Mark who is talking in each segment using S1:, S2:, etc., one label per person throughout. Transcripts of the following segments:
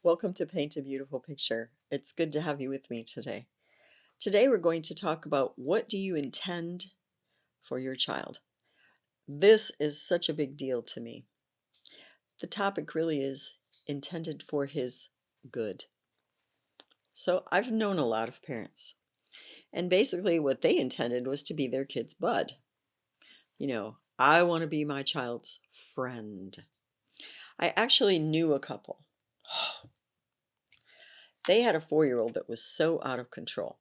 S1: Welcome to Paint a Beautiful Picture. It's good to have you with me today. Today we're going to talk about what do you intend for your child. This is such a big deal to me. The topic really is intended for his good. So I've known a lot of parents, and basically what they intended was to be their kid's bud. I want to be my child's friend. I actually knew a couple. They had a 4-year-old that was so out of control.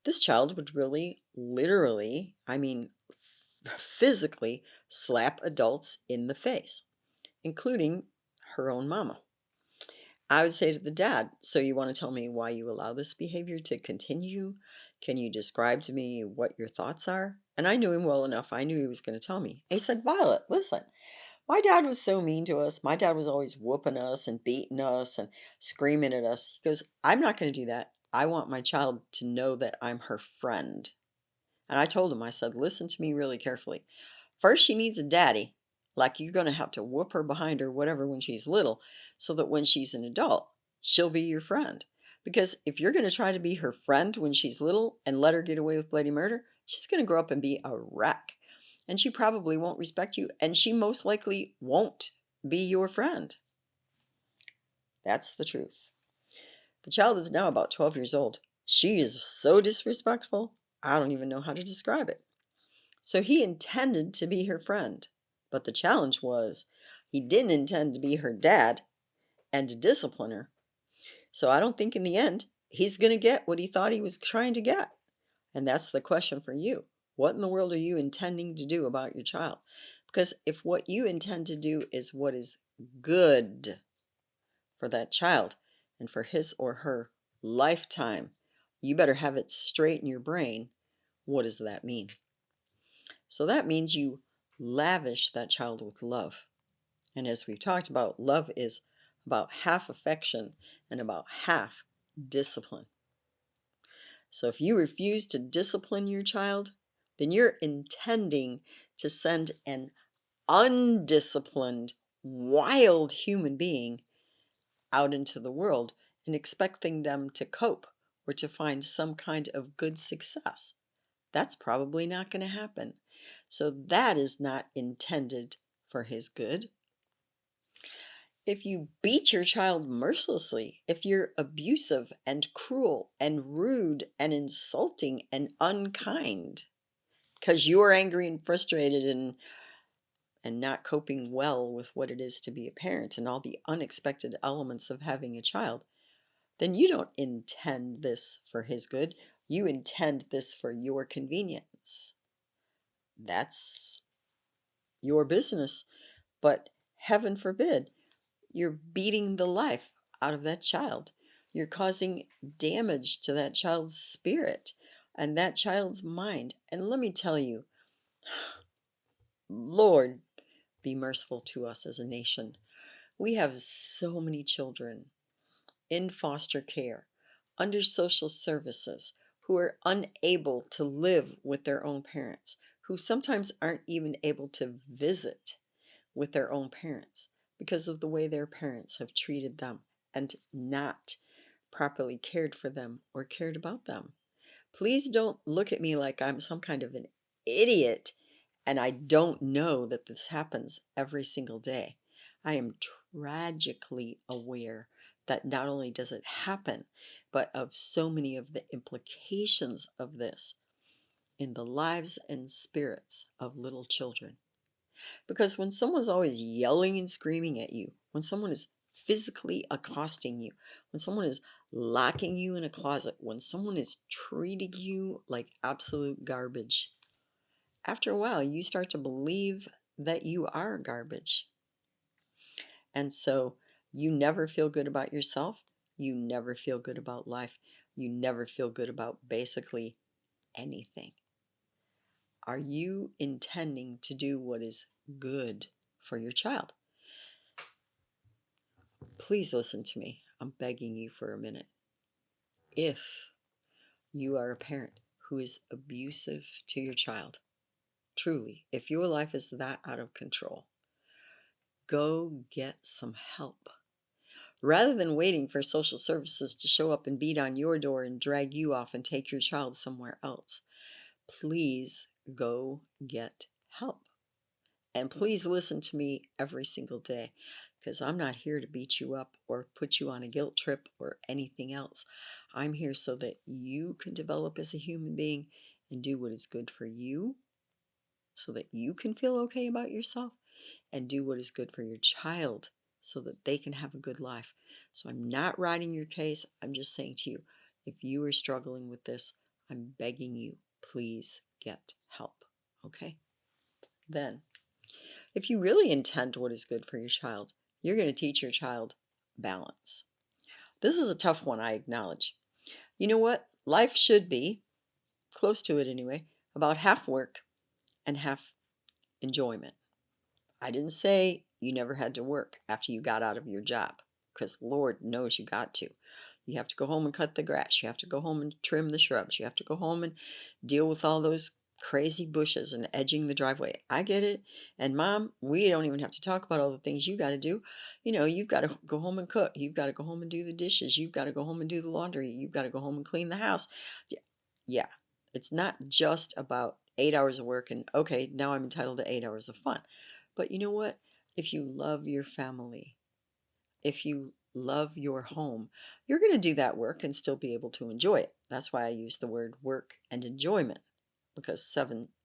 S1: This child would really, literally, physically slap adults in the face, including her own mama. I would say to the dad, "So you want to tell me why you allow this behavior to continue? Can you describe to me what your thoughts are?" And I knew him well enough. I knew he was going to tell me. He said, "Violet, listen, my dad was so mean to us. My dad was always whooping us and beating us and screaming at us." He goes, "I'm not going to do that. I want my child to know that I'm her friend." And I told him, I said, "Listen to me really carefully. First, she needs a daddy. Like you're going to have to whoop her behind or whatever when she's little, so that when she's an adult, she'll be your friend. Because if you're going to try to be her friend when she's little and let her get away with bloody murder, she's going to grow up and be a wreck. And she probably won't respect you, and she most likely won't be your friend." That's the truth. The child is now about 12 years old. She is so disrespectful, I don't even know how to describe it. So he intended to be her friend, but the challenge was he didn't intend to be her dad and to discipline her. So I don't think in the end he's going to get what he thought he was trying to get. And that's the question for you. What in the world are you intending to do about your child? Because if what you intend to do is what is good for that child and for his or her lifetime, you better have it straight in your brain. What does that mean? So that means you lavish that child with love. And as we've talked about, love is about half affection and about half discipline. So if you refuse to discipline your child, then you're intending to send an undisciplined, wild human being out into the world and expecting them to cope or to find some kind of good success. That's probably not going to happen. So that is not intended for his good. If you beat your child mercilessly, if you're abusive and cruel and rude and insulting and unkind because you're angry and frustrated and not coping well with what it is to be a parent and all the unexpected elements of having a child, then you don't intend this for his good. You intend this for your convenience. That's your business. But heaven forbid, you're beating the life out of that child. You're causing damage to that child's spirit and that child's mind. And let me tell you, Lord, be merciful to us as a nation. We have so many children in foster care, under social services, who are unable to live with their own parents, who sometimes aren't even able to visit with their own parents because of the way their parents have treated them and not properly cared for them or cared about them. Please don't look at me like I'm some kind of an idiot and I don't know that this happens every single day. I am tragically aware that not only does it happen, but of so many of the implications of this in the lives and spirits of little children. Because when someone's always yelling and screaming at you, when someone is physically accosting you, when someone is locking you in a closet, when someone is treating you like absolute garbage, after a while you start to believe that you are garbage. And so you never feel good about yourself. You never feel good about life. You never feel good about basically anything. Are you intending to do what is good for your child? Please listen to me. I'm begging you for a minute. If you are a parent who is abusive to your child, truly, if your life is that out of control, go get some help. Rather than waiting for social services to show up and beat on your door and drag you off and take your child somewhere else, please go get help. And please listen to me every single day because I'm not here to beat you up or put you on a guilt trip or anything else. I'm here so that you can develop as a human being and do what is good for you so that you can feel okay about yourself and do what is good for your child so that they can have a good life. So I'm not riding your case. I'm just saying to you, if you are struggling with this, I'm begging you, please get help. Okay? Then, if you really intend what is good for your child, you're going to teach your child balance. This is a tough one, I acknowledge. You know what? Life should be, close to it anyway, about half work and half enjoyment. I didn't say you never had to work after you got out of your job, because Lord knows you got to. You have to go home and cut the grass. You have to go home and trim the shrubs. You have to go home and deal with all those crazy bushes and edging the driveway. I get it. And Mom, we don't even have to talk about all the things you got to do. You know, you've got to go home and cook. You've got to go home and do the dishes. You've got to go home and do the laundry. You've got to go home and clean the house. Yeah. It's not just about 8 hours of work and okay, now I'm entitled to 8 hours of fun. But you know what? If you love your family, if you love your home, you're going to do that work and still be able to enjoy it. That's why I use the word work and enjoyment, because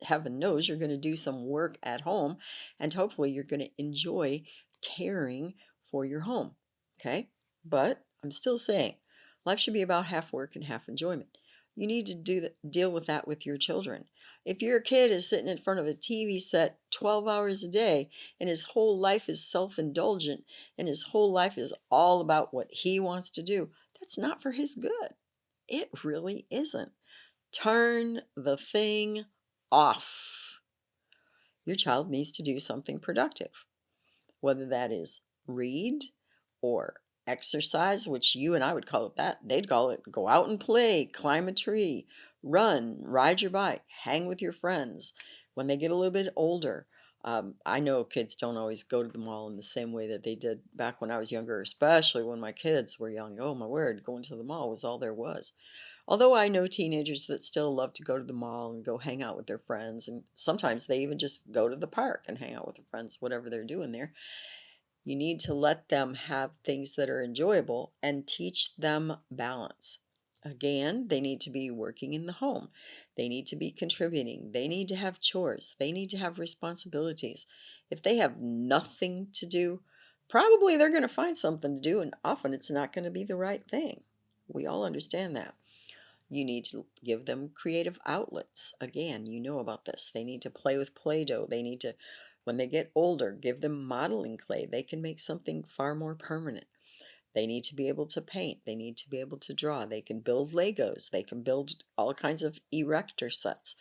S1: heaven knows you're going to do some work at home and hopefully you're going to enjoy caring for your home. Okay? But I'm still saying life should be about half work and half enjoyment. You need to deal with that with your children. If your kid is sitting in front of a TV set 12 hours a day and his whole life is self-indulgent and his whole life is all about what he wants to do, that's not for his good. It really isn't. Turn the thing off. Your child needs to do something productive, whether that is read or exercise, which you and I would call it that. They'd call it go out and play, climb a tree, run, ride your bike, hang with your friends. When they get a little bit older, I know kids don't always go to the mall in the same way that they did back when I was younger, especially when my kids were young. Oh my word, going to the mall was all there was. Although I know teenagers that still love to go to the mall and go hang out with their friends, and sometimes they even just go to the park and hang out with their friends, whatever they're doing there. You need to let them have things that are enjoyable and teach them balance. Again, they need to be working in the home. They need to be contributing. They need to have chores. They need to have responsibilities. If they have nothing to do, probably they're going to find something to do, and often it's not going to be the right thing. We all understand that. You need to give them creative outlets. Again, you know about this. They need to play with Play-Doh. They need to, when they get older, give them modeling clay. They can make something far more permanent. They need to be able to paint. They need to be able to draw. They can build Legos. They can build all kinds of erector sets.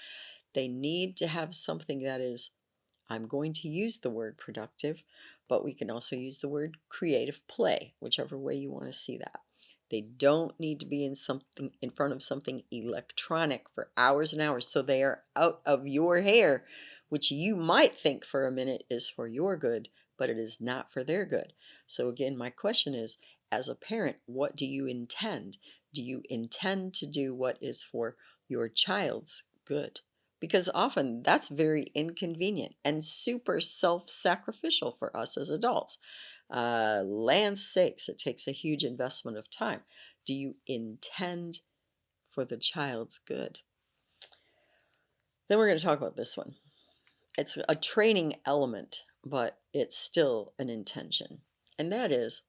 S1: They need to have something that is, I'm going to use the word productive, but we can also use the word creative play, whichever way you want to see that. They don't need to be in front of something electronic for hours and hours so they are out of your hair, which you might think for a minute is for your good, but it is not for their good. So again, my question is, as a parent, what do you intend? Do you intend to do what is for your child's good? Because often that's very inconvenient and super self-sacrificial for us as adults. Land's sakes, it takes a huge investment of time. Do you intend for the child's good? Then we're going to talk about this one. It's a training element, but it's still an intention. And that is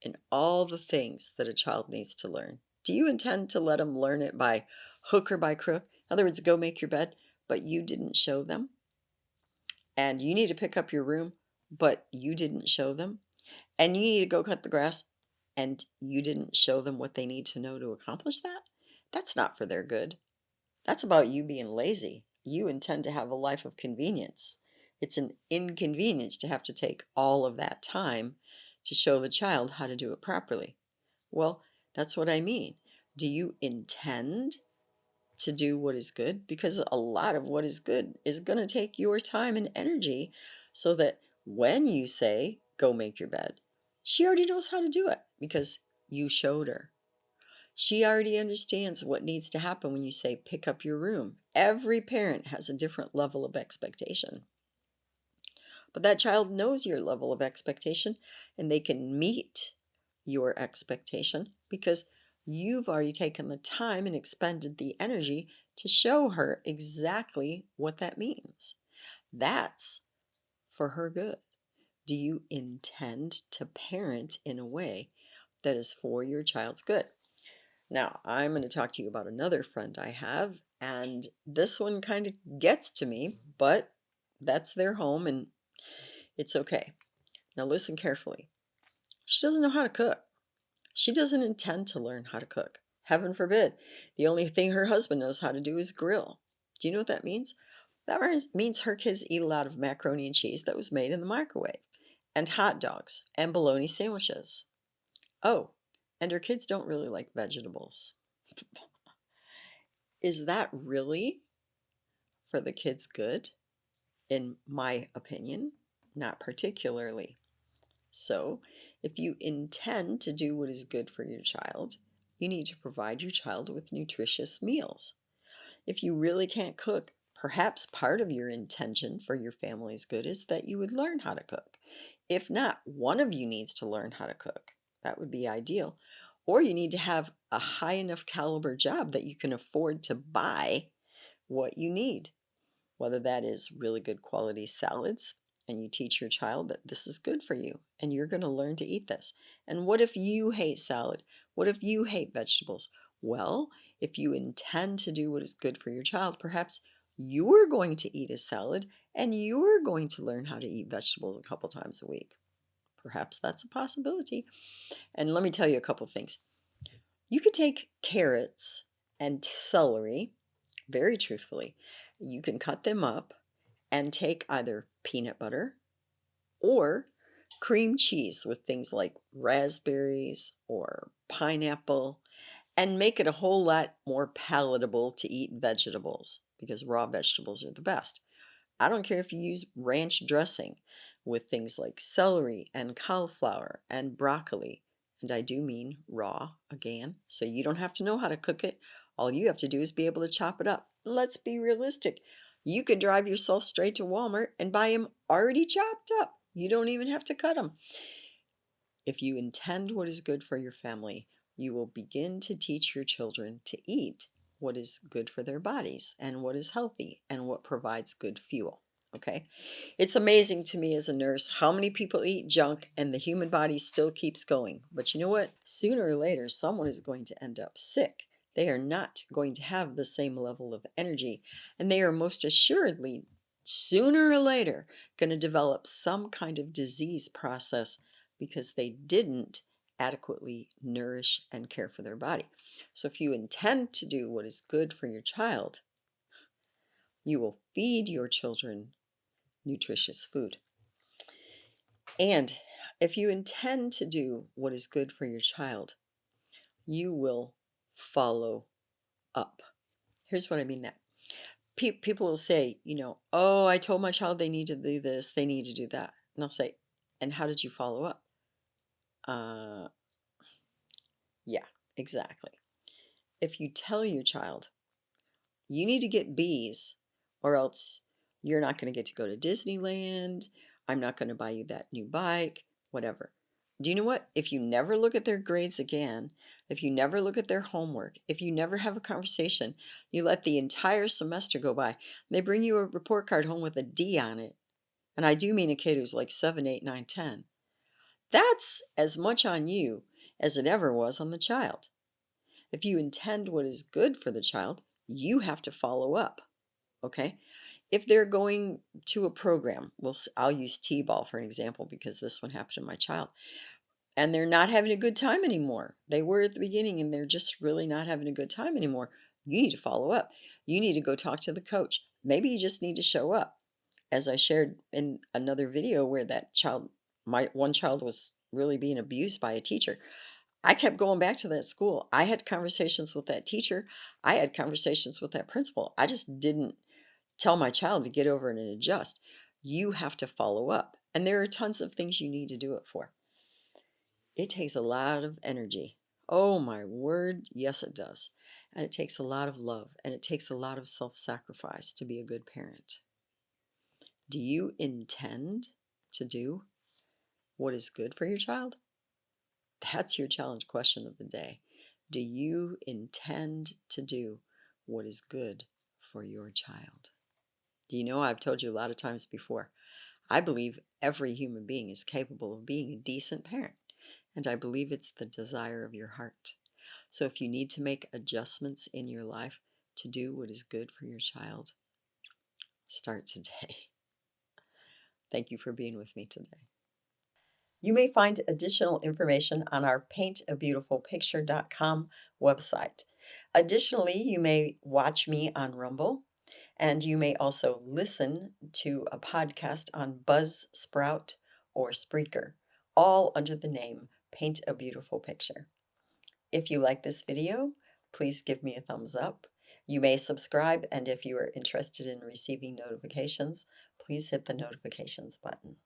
S1: in all the things that a child needs to learn. Do you intend to let them learn it by hook or by crook? In other words, go make your bed, but you didn't show them? And you need to pick up your room, but you didn't show them? And you need to go cut the grass, and you didn't show them what they need to know to accomplish that? That's not for their good. That's about you being lazy. You intend to have a life of convenience. It's an inconvenience to have to take all of that time to show the child how to do it properly. Well, that's what I mean. Do you intend to do what is good? Because a lot of what is good is going to take your time and energy so that when you say, go make your bed, she already knows how to do it. because you showed her. She already understands what needs to happen when you say pick up your room. Every parent has a different level of expectation, but that child knows your level of expectation and they can meet your expectation because you've already taken the time and expended the energy to show her exactly what that means. That's for her good. Do you intend to parent in a way that is for your child's good? Now, I'm going to talk to you about another friend I have, and this one kind of gets to me, but that's their home and it's okay. Now, listen carefully. She doesn't know how to cook. She doesn't intend to learn how to cook. Heaven forbid. The only thing her husband knows how to do is grill. Do you know what that means? That means her kids eat a lot of macaroni and cheese that was made in the microwave, and hot dogs, and bologna sandwiches. Oh, and her kids don't really like vegetables. Is that really for the kids' good? In my opinion, not particularly. So, if you intend to do what is good for your child, you need to provide your child with nutritious meals. If you really can't cook, perhaps part of your intention for your family's good is that you would learn how to cook. If not, one of you needs to learn how to cook. That would be ideal. Or you need to have a high enough caliber job that you can afford to buy what you need, whether that is really good quality salads, and you teach your child that this is good for you and you're going to learn to eat this. And what if you hate salad? What if you hate vegetables? Well, if you intend to do what is good for your child, perhaps you're going to eat a salad and you're going to learn how to eat vegetables a couple times a week. Perhaps that's a possibility. And let me tell you a couple things. You could take carrots and celery, very truthfully, you can cut them up and take either peanut butter or cream cheese with things like raspberries or pineapple and make it a whole lot more palatable to eat vegetables because raw vegetables are the best. I don't care if you use ranch dressing with things like celery and cauliflower and broccoli. And I do mean raw again, so you don't have to know how to cook it. All you have to do is be able to chop it up. Let's be realistic. You can drive yourself straight to Walmart and buy them already chopped up. You don't even have to cut them. If you intend what is good for your family, you will begin to teach your children to eat what is good for their bodies and what is healthy and what provides good fuel. Okay? It's amazing to me as a nurse how many people eat junk and the human body still keeps going. But you know what? Sooner or later, someone is going to end up sick. They are not going to have the same level of energy, and they are most assuredly, sooner or later, going to develop some kind of disease process because they didn't adequately nourish and care for their body. So if you intend to do what is good for your child, you will feed your children nutritious food. And if you intend to do what is good for your child, you will follow up. Here's what I mean that. People will say, oh, I told my child they need to do this, they need to do that. And I'll say, and how did you follow up? Uh, yeah, exactly. If you tell your child, you need to get B's or else you're not going to get to go to Disneyland, I'm not going to buy you that new bike, whatever. Do you know what? If you never look at their grades again, if you never look at their homework, if you never have a conversation, you let the entire semester go by, and they bring you a report card home with a D on it, and I do mean a kid who's like 7, 8, 9, 10, that's as much on you as it ever was on the child. If you intend what is good for the child, you have to follow up. Okay? If they're going to a program, I'll use T-ball for an example because this one happened to my child, and they're not having a good time anymore. They were at the beginning and they're just really not having a good time anymore. You need to follow up. You need to go talk to the coach. Maybe you just need to show up. As I shared in another video where that child, my one child was really being abused by a teacher. I kept going back to that school. I had conversations with that teacher. I had conversations with that principal. I just didn't tell my child to get over it and adjust. You have to follow up. And there are tons of things you need to do it for. It takes a lot of energy. Oh my word, yes, it does. And it takes a lot of love and it takes a lot of self sacrifice to be a good parent. Do you intend to do what is good for your child? That's your challenge question of the day. Do you intend to do what is good for your child? Do you know, I've told you a lot of times before, I believe every human being is capable of being a decent parent, and I believe it's the desire of your heart. So if you need to make adjustments in your life to do what is good for your child, start today. Thank you for being with me today. You may find additional information on our paintabeautifulpicture.com website. Additionally, you may watch me on Rumble, and you may also listen to a podcast on Buzzsprout or Spreaker, all under the name Paint a Beautiful Picture. If you like this video, please give me a thumbs up. You may subscribe, and if you are interested in receiving notifications, please hit the notifications button.